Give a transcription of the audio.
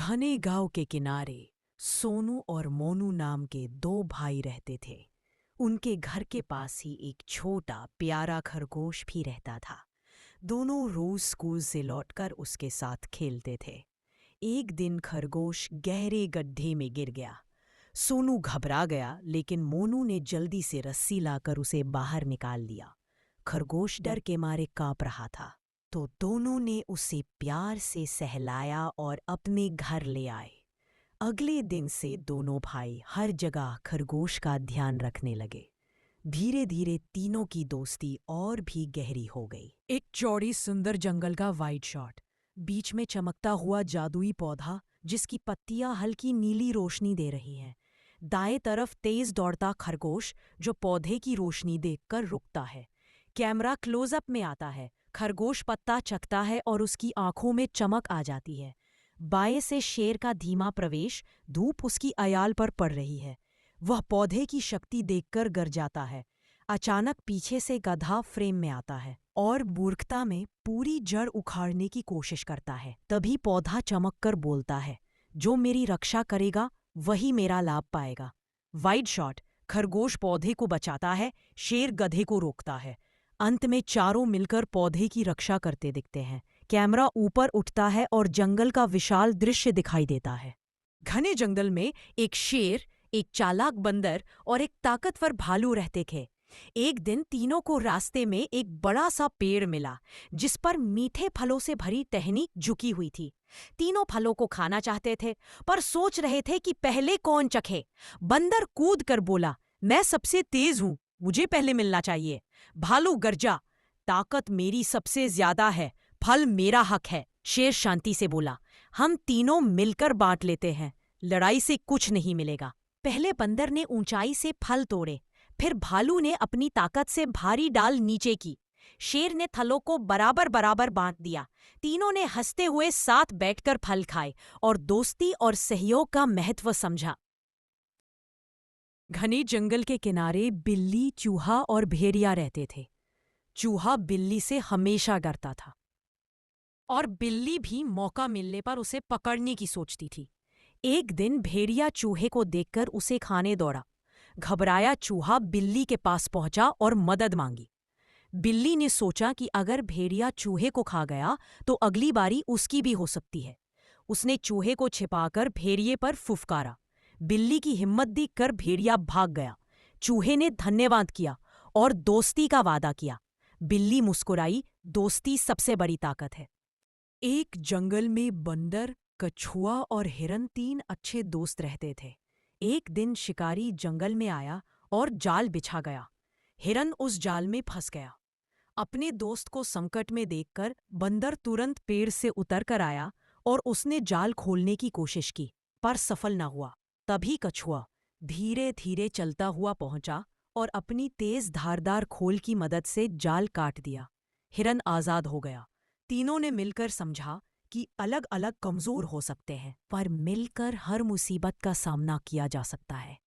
घने गांव के किनारे सोनू और मोनू नाम के दो भाई रहते थे। उनके घर के पास ही एक छोटा प्यारा खरगोश भी रहता था। दोनों रोज स्कूल से लौटकर उसके साथ खेलते थे। एक दिन खरगोश गहरे गड्ढे में गिर गया। सोनू घबरा गया, लेकिन मोनू ने जल्दी से रस्सी लाकर उसे बाहर निकाल लिया। खरगोश डर के मारे कांप रहा था, तो दोनों ने उसे प्यार से सहलाया और अपने घर ले आए। अगले दिन से दोनों भाई हर जगह खरगोश का ध्यान रखने लगे। धीरे धीरे तीनों की दोस्ती और भी गहरी हो गई। एक चौड़ी सुंदर जंगल का वाइड शॉट, बीच में चमकता हुआ जादुई पौधा जिसकी पत्तियां हल्की नीली रोशनी दे रही हैं। दाएं तरफ तेज दौड़ता खरगोश जो पौधे की रोशनी देखकर रुकता है। कैमरा क्लोजअप में आता है। खरगोश पत्ता चखता है और उसकी आंखों में चमक आ जाती है। बाएं से शेर का धीमा प्रवेश, धूप उसकी अयाल पर पड़ रही है। वह पौधे की शक्ति देखकर गरजाता है। अचानक पीछे से गधा फ्रेम में आता है और मूर्खता में पूरी जड़ उखाड़ने की कोशिश करता है। तभी पौधा चमककर बोलता है, जो मेरी रक्षा करेगा वही मेरा लाभ पाएगा। वाइड शॉट, खरगोश पौधे को बचाता है, शेर गधे को रोकता है। अंत में चारों मिलकर पौधे की रक्षा करते दिखते हैं। कैमरा ऊपर उठता है और जंगल का विशाल दृश्य दिखाई देता है। घने जंगल में एक शेर, एक चालाक बंदर और एक ताकतवर भालू रहते थे। एक दिन तीनों को रास्ते में एक बड़ा सा पेड़ मिला जिस पर मीठे फलों से भरी टहनी झुकी हुई थी। तीनों फलों को खाना चाहते थे, पर सोच रहे थे कि पहले कौन चखे। बंदर कूद कर बोला, मैं सबसे तेज हूं, मुझे पहले मिलना चाहिए। भालू गरजा, ताकत मेरी सबसे ज्यादा है, फल मेरा हक है। शेर शांति से बोला, हम तीनों मिलकर बांट लेते हैं, लड़ाई से कुछ नहीं मिलेगा। पहले बंदर ने ऊंचाई से फल तोड़े, फिर भालू ने अपनी ताकत से भारी डाल नीचे की। शेर ने फलों को बराबर बराबर बांट दिया। तीनों ने हंसते हुए साथ बैठकर फल खाए और दोस्ती और सहयोग का महत्व समझा। घने जंगल के किनारे बिल्ली, चूहा और भेड़िया रहते थे। चूहा बिल्ली से हमेशा डरता था और बिल्ली भी मौका मिलने पर उसे पकड़ने की सोचती थी। एक दिन भेड़िया चूहे को देखकर उसे खाने दौड़ा। घबराया चूहा बिल्ली के पास पहुंचा और मदद मांगी। बिल्ली ने सोचा कि अगर भेड़िया चूहे को खा गया तो अगली बारी उसकी भी हो सकती है। उसने चूहे को छिपाकर भेड़िए पर फुफकारा। बिल्ली की हिम्मत देखकर भेड़िया भाग गया। चूहे ने धन्यवाद किया और दोस्ती का वादा किया। बिल्ली मुस्कुराई, दोस्ती सबसे बड़ी ताकत है। एक जंगल में बंदर, कछुआ और हिरन तीन अच्छे दोस्त रहते थे। एक दिन शिकारी जंगल में आया और जाल बिछा गया। हिरन उस जाल में फंस गया। अपने दोस्त को संकट में देखकर बंदर तुरंत पेड़ से उतर कर आया और उसने जाल खोलने की कोशिश की, पर सफल न हुआ। तभी कछुआ धीरे धीरे चलता हुआ पहुंचा और अपनी तेज धारदार खोल की मदद से जाल काट दिया। हिरन आजाद हो गया। तीनों ने मिलकर समझा कि अलग अलग कमजोर हो सकते हैं, पर मिलकर हर मुसीबत का सामना किया जा सकता है।